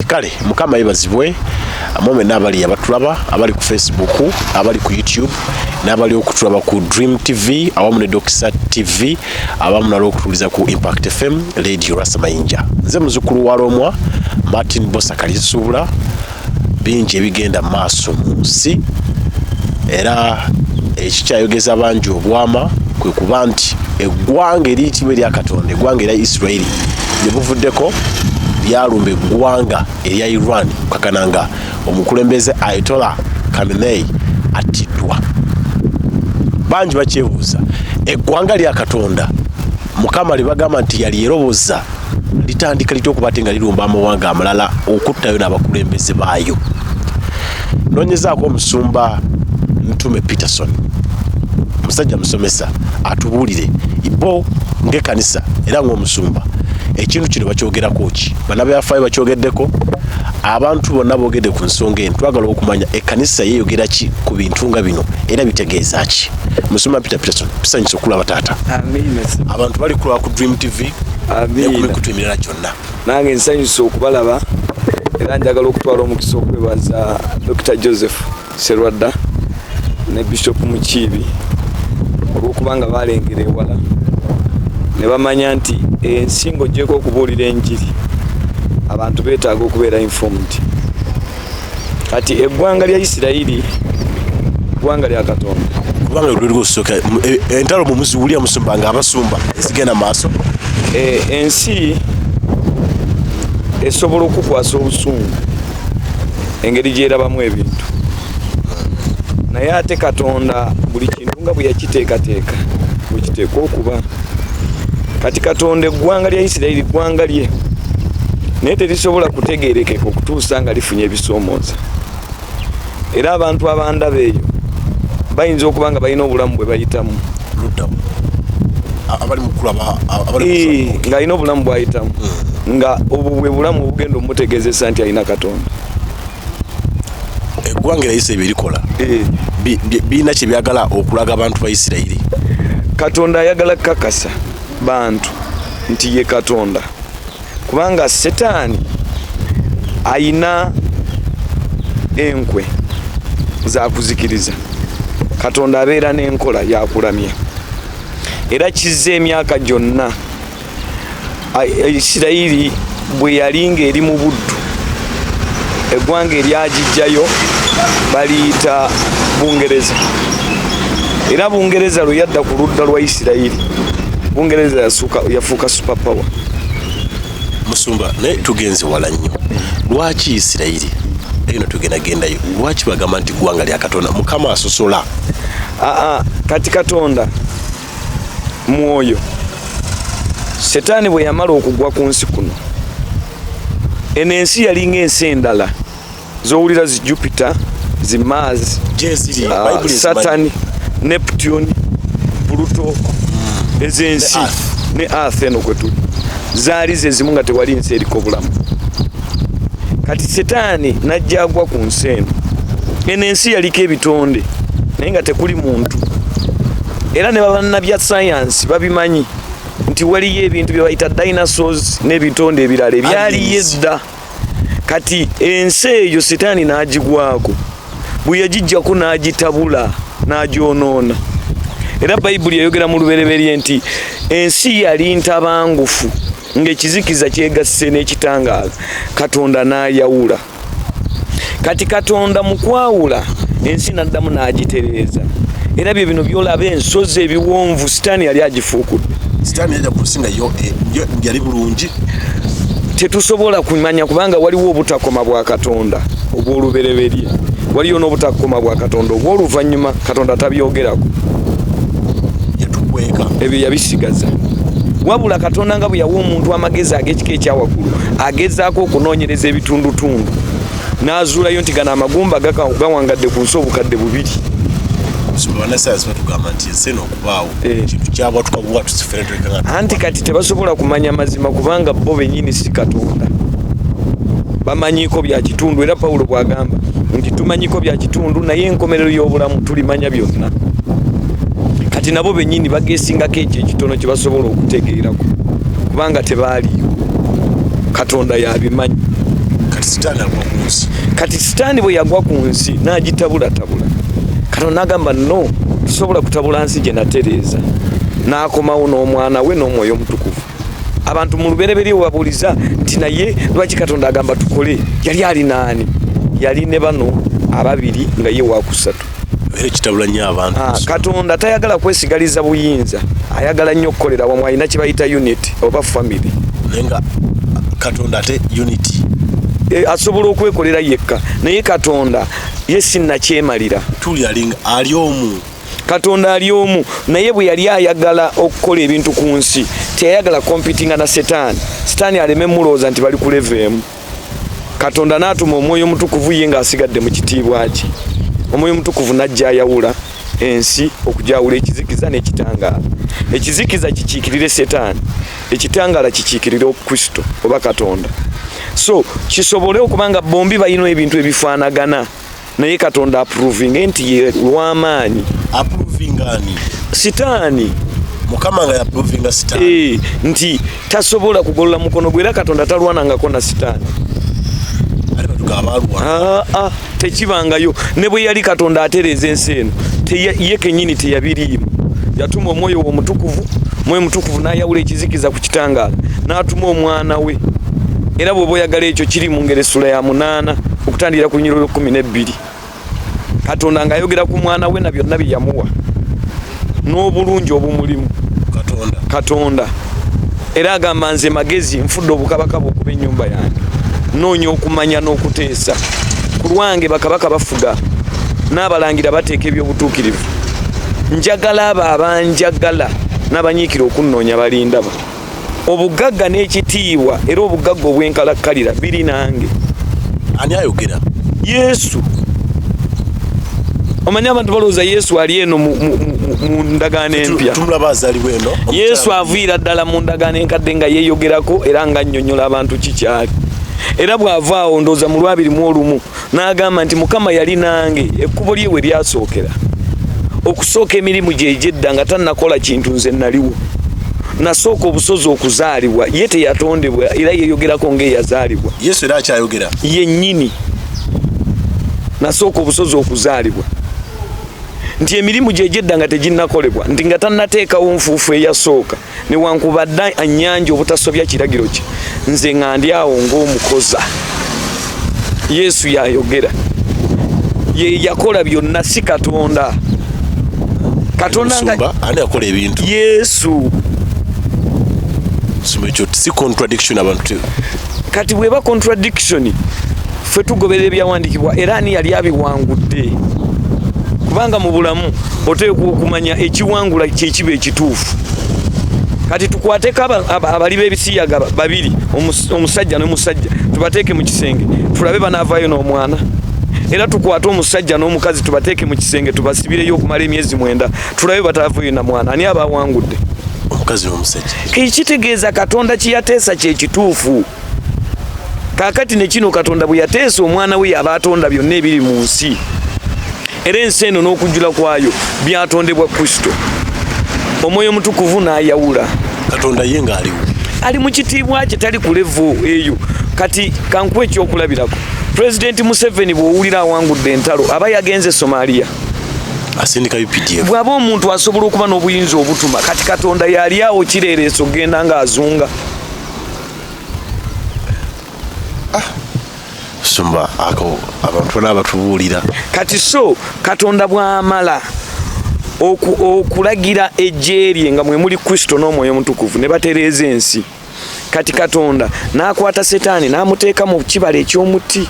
Kale mukama yebazibwe amome nabali abatulaba abali ku Facebook abali ku YouTube nabali okutulaba ku Dream TV awamu ne Doxa TV abamu nalo okutuliza ku Impact FM Radio Rasamayinja nze muzukulu wa Romwa Martin Bosa Kalisubula bingi ebigenda maaso munsi era ekikyayogeza bangi obwama kwe kuba nti eggwanga eriyitibwa erya Katonda eggwanga erya Israeli lyebuvuddeko lyalumba eggwanga erya Iran kakananga omukulembeze Ayatollah Khamenei atiddwa. Bangi bakyebuuza eggwanga lya Katonda Mukama libagamba nti yali yeroboza litandika litya okuba ate nga lirumba amawanga amalala okuttayo n'abakulembeze baayo. Nonyezaako omusumba Ntume Peterson musajja musomesa atubuulire ibo ng'ekkanisa era ng'omusumba ekintu kino bakyogerako ki bannabyaffaayo bakyogeddeko abantu bonna boogedde ku nsonga eno twagala okumanya ekkanisa yeeyogera ki ku bintu nga bino era bitegeeza ki. Musumba Peterson tusanyusa okulaba taata. Amiina. Abantu bali kulaba ku Dream TV n'ekumikutu emirala gyonna. Nange nsanyusa okubalaba era njagala okutwala omukisa okwebaza Dr. Joseph Serwadda ne Bishop Mukiibi olw'okubanga balengera ewala ne bamanya nti ensingo gyeko okubuulira enjiri abantu beetaaga okubeera informed. Kati eggwanga lya Isirayiri eggwanga lya Katonda kubanga lwaliwo osooka entalo mu muziwulya musumba nga abasumba ezigenda maaso ensi esobola okukwasa obusungu engeri gyerabamu ebintu naye ate Katonda buli kintu nga bwe yakiteekateeka bwekiteekwa okuba. Kati Katonda eggwanga lya Isirayiri eggwanga lye naye terisobola kutegeerekeka okutuusa nga lifunye ebisoomooza era abantu abandaba eyo bayinza okuba nga balina obulamu bwe bayitamu ng'alina obulamu bw'ayitamu nga obwo bwe bulamu obugenda omutegeezesa nti alina Katonda. Eggwanga lya Isirayiri likola birina kye byagala okulaga abantu ba Isirayiri. Katonda ayagala kukakasa bantu nti ye Katonda kubanga Setaani ayina enkwe za kuzikiriza. Katonda abeera n'enkola yakulamya era kizza emyaka gyonna Isirayiri bwe yalinga eri mu buddu eggwanga eryagijjayo baliyita Bungereza era Bungereza lwe yadda ku ludda lwa Isirayiri Bungereza yafuuka super power. Musumba naye tugenze wala nnyo lwaki Isirayiri eno tugendagendayo lwaki bagamba nti ggwanga lya Katonda Mukama asosola? Kati Katonda mwoyo. Setaani bwe yamala okugwa ku nsi kuno eno ensi yalinga ensi endala z'owulira zi Jupiter zi Mars Saturn Neptune Pluto ezensi ne Earth eno kwe tuli zaali ze zimu nga tewali nsi eriko bulamu. Kati Setaani najja agwa ku nsi eno ensi yaliko ebitonde naye nga tekuli muntu era ne bannabya science babimanyi nti waliyo ebintu bye bayita dinosaurs n'ebitonde ebirala ebyaliyo edda. Kati ensi eyo Setaani n'agigwako bwe yagijjako n'agitabula n'agyonoona era Bayibuli yayogera mu lubereberye nti ensi yali ntabangufu ng'ekizikiza kyegasse n'ekitangaaza Katonda n'ayawula. Kati Katonda mu kwawula ensi n'addamu n'agitereeza era bye bino byolaba ensozi ebiwonvu Setaani yali agifuukudde. Setaani yajja kusinga yo yali bulungi tetusobola kumanya kubanga waliwo obutakoma bwa Katonda obw'olubereberye waliyo n'obutakoma bwa Katonda obw'oluvannyuma Katonda tabyogerako yatukweka ebyo yabisigaza. Wabula Katonda nga bwe yawa omuntu amagezi ag'ekika ekyawaggulu agezaako okunoonyereza ebitundutundu n'azuulayo nti gano amagumba gawangadde ku nsi obukadde 2. Bannasayansi batugamba nti ensi eno okubaawo kintu kyabwatuka bwatu siferentwekanga anti kati tebasobola kumanya mazima kubanga bo bennyini si Katonda bamanyiiko bya kitundu era Pawulo bw'agamba nti tumanyiiko bya kitundu naye enkomerero y'obulamu tulimanya byonna. Kati nabo bennyini bageesingako ekyo ekitono kye basobola okutegeerako kubanga tebaaliyo Katonda yabimanyi. Kati sitaani agwa ku nsi. Kati sitaani bwe yagwa ku nsi n'agitabula Katonda n'agamba no tusobola kutabula nsi gye natereeza n'akomawo n'omwana we n'omwoyo omutukuvu. Abantu mu lubereberye wabuliza nti naye lwaki Katonda agamba tukole yali alina ani? Yali ne bano ababiri nga ye wakusatu. Kitabula nnyo abantu. Katonda tayagala kwesigaliza buyinza, ayagala nnyo okukolera wamu, alina kye bayita unit oba family. Nenga Katonda ate unity asobola okwekolera yekka, naye Katonda ye sinnakyemalira. Tuli ali omu. Katonda ali omu, naye bwe yali ayagala okukola ebintu ku nsi teyayagala competinga na Setaani. Setaani aleme mulooza nti bali ku level emu. Katonda n'atuma omwoyo omutukuvu ye ng'asigadde mu kitiibwa kye. Omwoyo omutukuvu n'ajja ayawula ensi okujawula ekizikiza n'ekitangaala. Ekizikiza kikiikirire Setaani, ekitangaala kikiikirire Kristo oba Katonda. So kisobole okubanga bombi balina ebintu ebifaanagana, naye Katonda approving nti ye w'amaanyi. Approving ani? Setaani. Mukama nga yapprovinga Setaani. Nti tasobola kugolola mukono gwe, era Katonda talwanangako na Setaani. Tekibangayo. Ne bwe yali Katonda atereeza ensi eno ye kennyini teyabiriimu. Yatuma omwoyo omutukuvu, omwoyo omutukuvu n'ayawula ekizikiza ku kitangaala, n'atuma omwana we. Era bw'oba oyagala ekyo kiri mu ngero essula ya 8 okutandikira ku nnyiriri 12. Katonda ng'ayogera ku mwana we na byonna bye yamuwa n'obulungi obumulimu. Katonda era agamba nze magezi nfudde obukabaka bw'okuba ennyumba yange, noonya okumanya n'okuteesa. Ku lwange bakabaka bafuga n'abalangira bateeka ebyobutuukirivu. Njagala abo abanjagala n'abanyiikira okunnoonya balindaba. Obugagga n'ekitiibwa era obugagga obw'enkalakkalira biri nange. Ani ayogera? Yesu. Omanya abantu balowooza Yesu ali eno mu ndagaano empya. Tumulaba azaliwe eno. Yesu aviira ddala mu ndagaano enkadde nga yeeyogerako era nga annyonnyola abantu kikyali. Era bw'avaawo ndowooza mu 21 n'agamba nti Mukama yali nange ekkubo lye we lyasookera. Okusooka emirimu gye egy'edda nga tannakola kintu nze naliwo. Nasooka obusozi okuzaalibwa, ye teyatondebwa era yeeyogerako ng'eyazaalibwa. Yesu era akyayogera. Yennyini. Nasooka obusozi okuzaalibwa. Nti emirimu gye egy'edda nga teginnakolebwa, nti nga tannateekawo nfuufu eyasooka, newankubadde ennyanja obutasobya kiragiro kye, nze nga ndi awo ng'omukoza. Yesu yayogera. Ye yakola byonna, si Katonda. Katonda nga ani akola ebintu? Yesu. Si contradiction abantu. Kati bweba contradiction, ffe tugoberera ebyawandiikibwa era ani yali abiwangudde. Kubanga mu bulamu oteekwa okumanya ekiwangula kyekiba ekituufu. Kati tukwateko abali b'ebisiyaga babiri, omusajja n'omusajja, tubateeke mu kisenge tulabe banaavaayo n'omwana. Era tukwate omusajja n'omukazi tubateeke mu kisenge tubasibireyo okumala emyezi 9 tulabe bataavaayo na mwana. Ani abawangudde? Omukazi n'omusajja. Kitegeeza Katonda kye yateesa kye kituufu. Kaakati ne kino Katonda bwe yateesa omwana we yaba atonda byonna ebiri mu nsi. Era ensi eno n'okujjula kwayo byatondebwa Kristo. Omwoyo omutukuvu n'ayawula. Katonda ye ng'aliwo. Ali mu kitiibwa kye, tali ku level eyo. Kati kankuwa ekyokulabirako. President Museveni bw'owulira awangudde entalo aba yagenze Somalia. Asindika UPDF. Bw'aba omuntu asobola okuba n'obuyinza obutuma, kati Katonda yali awo kireereeso genda ng'azunga. Sumba ako abantu n'abatubuulira. Kati so Katonda bw'amala okulagira ejje lye nga mwe muli Kristo n'omwoyo omutukuvu ne batereeza ensi. Kati Katonda n'akwata Setaani n'amuteeka mu kibala eky'omuti.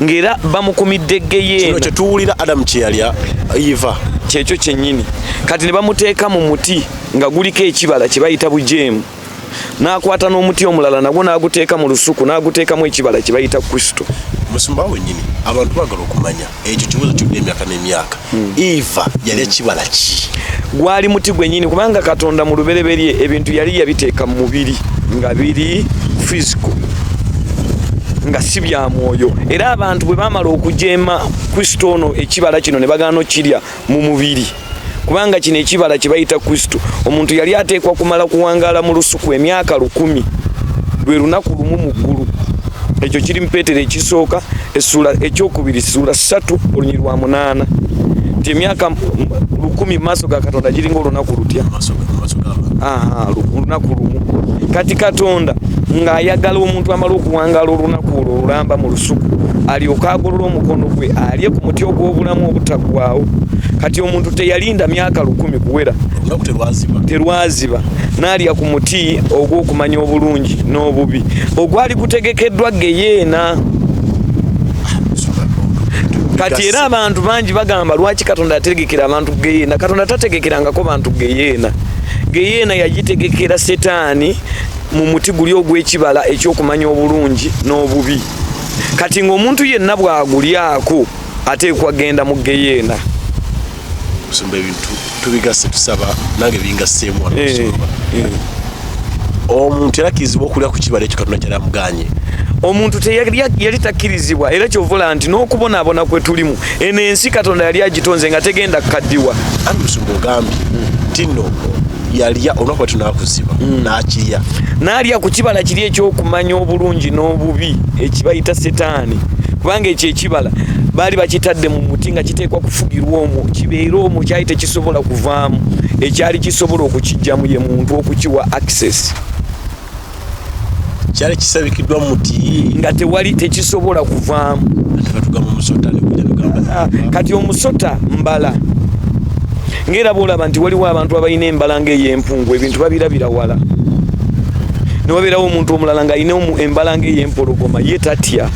Ng'era bamukumidde Geyeena. Kino kye tuwulira Adamu kye yalya Eva. Kyekyo kyennyini. Kati ne bamuteeka mu muti nga guliko ekibala kye bayita bujeemu. N'akwata n'omuti omulala nagwo n'aguteeka mu lusuku n'aguteekamu ekibala kye bayita Kristo. Musumba wennyini abantu baagala okumanya ekyo kibuuzo kiwudde emyaka n'emyaka. Eva yalya kibala ki? Gwali muti gwennyini, kubanga Katonda mu lubereberye ebintu yali yabiteeka mu mubiri nga biri physical, nga si bya mwoyo. Era abantu bwe baamala okujeema Kristo ono ekibala kino ne bagaana okirya mu mubiri, kubanga kino ekibala kye bayita Kristo, omuntu yali ateekwa kumala kuwangaala mu lusuku emyaka 10, lwe lunaku lumu mu ggulu. ekyo kiri mu Peetero ekisooka essula ekyokubiri ssula 3 olunyiri lwa 8 nti emyaka 1000 maaso ga Katonda giringa olunaku lutya olunaku lumu. Kati Katonda ng'ayagala omuntu amala okuwangala olunaku olwo olulamba mu lusuku alyoka agolola omukono gwe alye ku muti ogw'obulamu obutaggwaawo. Kati omuntu teyalinda myaka 1000 kuwera terwaziba n'alya ku muti ogw'okumanya obulungi n'obubi ogwali gutegekeddwa geyeena. Kati era abantu bangi bagamba lwaki Katonda ategekera abantu geyeena. Katonda tategekerangako bantu geyeena. Geyeena yagitegekera Setaani mu muti guli ogw'ekibala ekyokumanya obulungi n'obubi. Kati ng'omuntu yenna bw'agulyako ateekwa genda mu geyeena. Kusumba ebintu tubigase tusaba nange bingaseemu wano kusumba. Omuntu yakirizibwa okulya ku kibala ekyo Katonda kyalamuganye. Omuntu yali takkirizibwa era kyovula nti n'okubonaabona kwe tulimu eno ensi Katonda yali agitonze nga tegenda kukaddiwa. Ani musumba ogambye tino yalya olunaku lwe tunaakuziba n'akirya. N'alya ku kibala kiri ekyokumanya obulungi n'obubi ekibayita Setaani. Kubanga ekyo ekibala baali bakitadde mu muti nga kiteekwa kufugirwa omwo kibeera omwo kyali tekisobola kuvaamu. Ekyali kisobola okukijjamu ye muntu okukiwa access. Kyali kisabikiddwa mu muti nga tewali tekisobola kuvaamu. Kati omusota mbala ng'era bw'olaba nti waliwo abantu abalina embala ng'ey'empungu ebintu babirabira wala. Ne wabeerawo omuntu omulala ng'alina embala ng'ey'empologoma ye tatya.